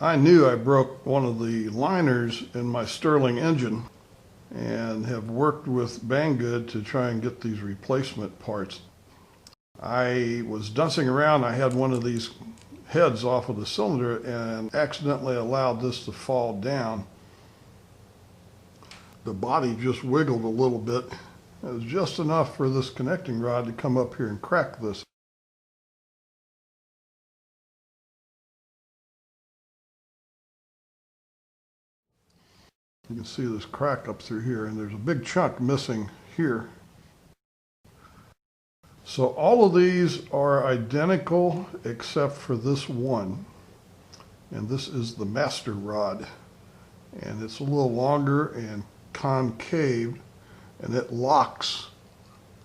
I knew I broke one of the liners in my Stirling engine and have worked with Banggood to try and get these replacement parts. I was duncing around. I had one of these heads off of the cylinder and accidentally allowed this to fall down. The body just wiggled a little bit. It was just enough for this connecting rod to come up here and crack this. You can see this crack up through here, and there's a big chunk missing here. So all of these are identical except for this one. And this is the master rod. And it's a little longer and concave, and it locks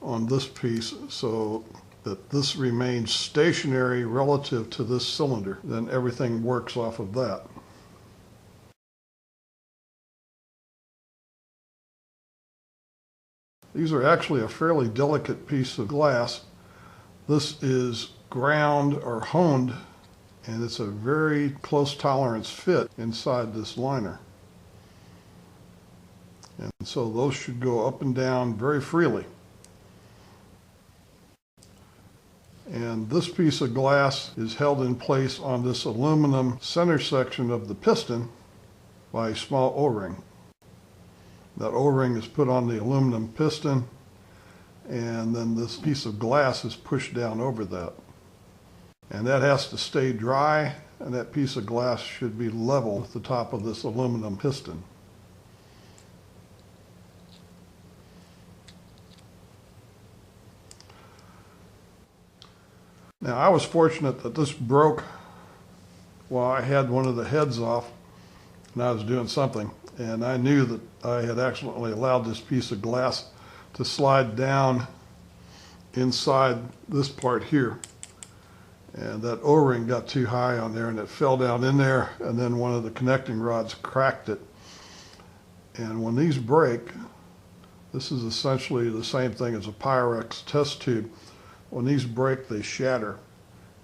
on this piece so that this remains stationary relative to this cylinder. Then everything works off of that. These are actually a fairly delicate piece of glass. This is ground or honed, and it's a very close tolerance fit inside this liner. And so those should go up and down very freely. And this piece of glass is held in place on this aluminum center section of the piston by a small O-ring. That O-ring is put on the aluminum piston, and then this piece of glass is pushed down over that. And that has to stay dry, and that piece of glass should be level with the top of this aluminum piston. Now, I was fortunate that this broke while I had one of the heads off and I was doing something. And I knew that I had accidentally allowed this piece of glass to slide down inside this part here. And that O-ring got too high on there and it fell down in there, and then one of the connecting rods cracked it. And when these break, this is essentially the same thing as a Pyrex test tube. When these break, they shatter,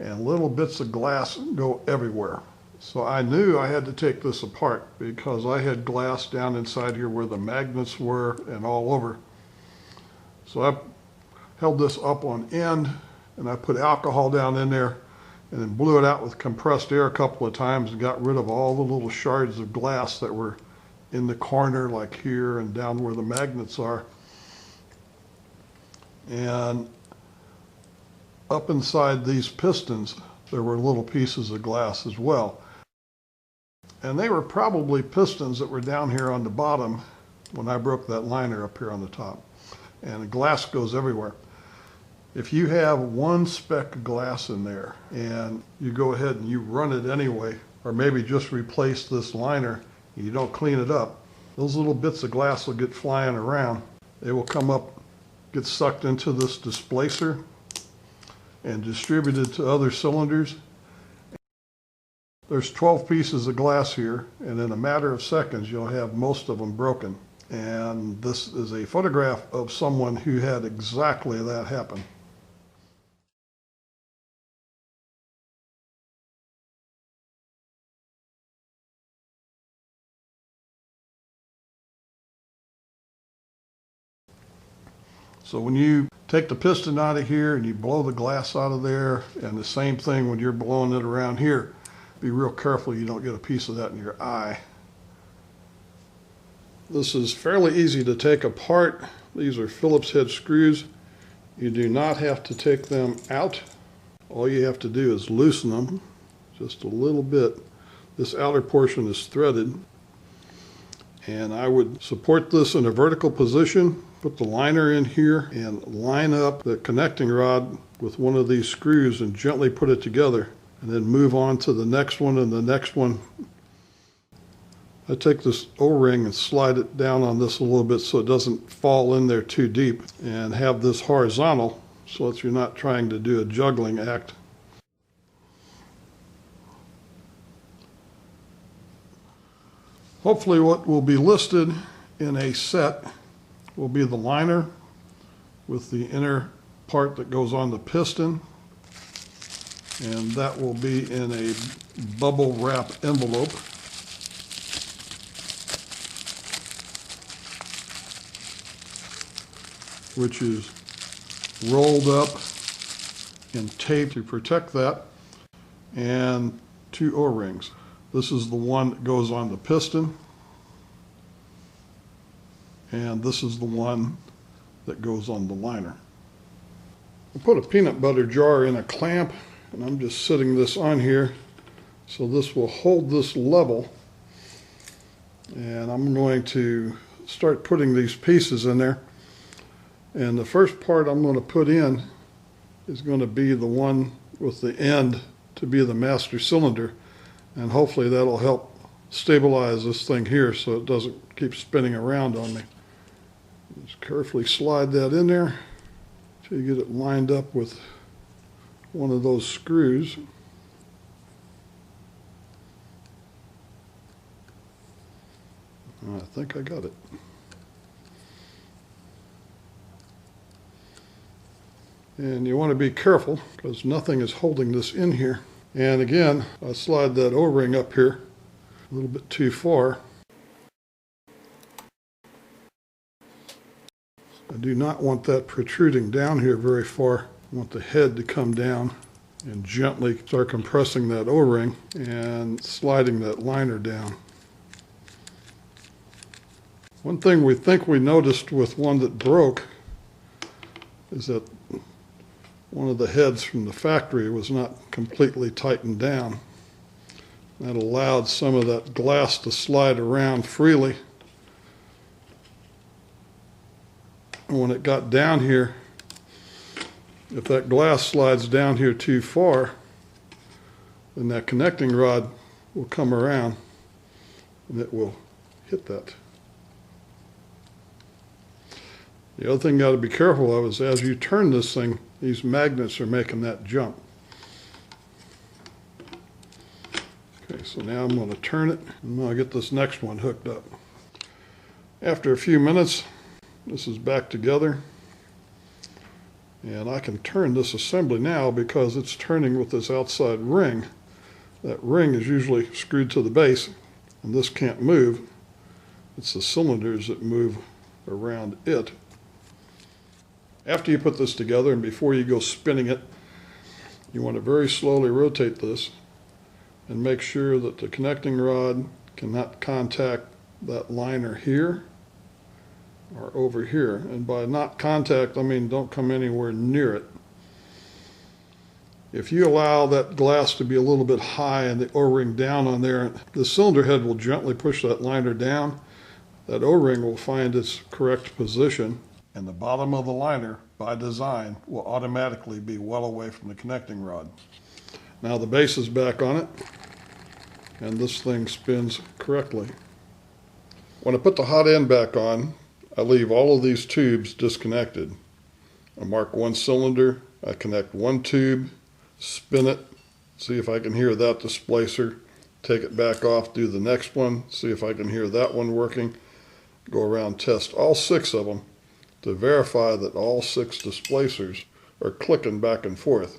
and little bits of glass go everywhere. So I knew I had to take this apart because I had glass down inside here where the magnets were and all over. So I held this up on end, and I put alcohol down in there and then blew it out with compressed air a couple of times and got rid of all the little shards of glass that were in the corner, like here and down where the magnets are. And up inside these pistons, there were little pieces of glass as well. And they were probably pistons that were down here on the bottom when I broke that liner up here on the top. And the glass goes everywhere. If you have one speck of glass in there and you go ahead and you run it anyway, or maybe just replace this liner, and you don't clean it up, those little bits of glass will get flying around. They will come up, get sucked into this displacer and distributed to other cylinders. There's 12 pieces of glass here, and in a matter of seconds you'll have most of them broken. And this is a photograph of someone who had exactly that happen. So when you take the piston out of here and you blow the glass out of there, and the same thing when you're blowing it around here, be real careful you don't get a piece of that in your eye. This is fairly easy to take apart. These are Phillips head screws. You do not have to take them out. All you have to do is loosen them just a little bit. This outer portion is threaded. And I would support this in a vertical position, put the liner in here, and line up the connecting rod with one of these screws and gently put it together, and then move on to the next one and the next one. I take this O-ring and slide it down on this a little bit so it doesn't fall in there too deep, and have this horizontal so that you're not trying to do a juggling act. Hopefully what will be listed in a set will be the liner with the inner part that goes on the piston, And that will be in a bubble wrap envelope. Which is rolled up and taped to protect that, and 2 O-rings. This is the one that goes on the piston, and this is the one that goes on the liner. I'll put a peanut butter jar in a clamp, and I'm just sitting this on here so this will hold this level, and I'm going to start putting these pieces in there. And the first part I'm going to put in is going to be the one with the end to be the master cylinder, and hopefully that'll help stabilize this thing here so it doesn't keep spinning around on me. Just carefully slide that in there till you get it lined up with one of those screws. I think I got it. And you want to be careful because nothing is holding this in here. And again, I slide that O-ring up here a little bit too far. I do not want that protruding down here very far. I want the head to come down and gently start compressing that O-ring and sliding that liner down. One thing we think we noticed with one that broke is that one of the heads from the factory was not completely tightened down. That allowed some of that glass to slide around freely. And when it got down here, if that glass slides down here too far, then that connecting rod will come around and it will hit that. The other thing you got to be careful of is as you turn this thing, these magnets are making that jump. Okay, so now I'm going to turn it and I'll get this next one hooked up. After a few minutes, this is back together. And I can turn this assembly now because it's turning with this outside ring. That ring is usually screwed to the base, and this can't move. It's the cylinders that move around it. After you put this together and before you go spinning it, you want to very slowly rotate this and make sure that the connecting rod cannot contact that liner here or over here. And by not contact, I mean don't come anywhere near it. If you allow that glass to be a little bit high and the O-ring down on there, the cylinder head will gently push that liner down. That O-ring will find its correct position, and the bottom of the liner, by design, will automatically be well away from the connecting rod. Now the base is back on it, and this thing spins correctly. When I put the hot end back on, I leave all of these tubes disconnected. I mark one cylinder, I connect one tube, spin it, see if I can hear that displacer, take it back off, do the next one, see if I can hear that one working, go around, test all 6 of them to verify that all 6 displacers are clicking back and forth.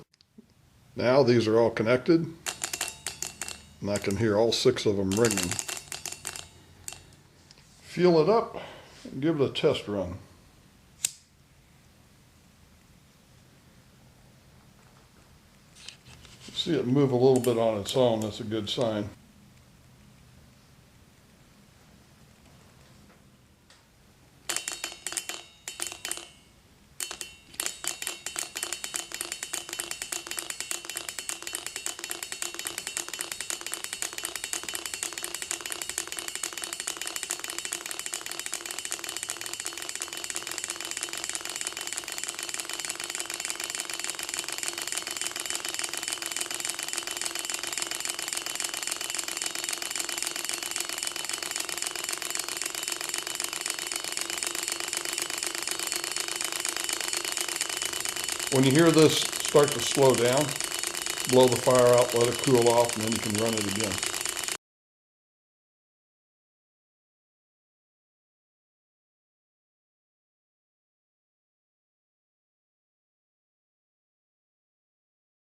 Now these are all connected, and I can hear all 6 of them ringing. Fuel it up and give it a test run. See it move a little bit on its own, that's a good sign. When you hear this start to slow down, blow the fire out, let it cool off, and then you can run it again.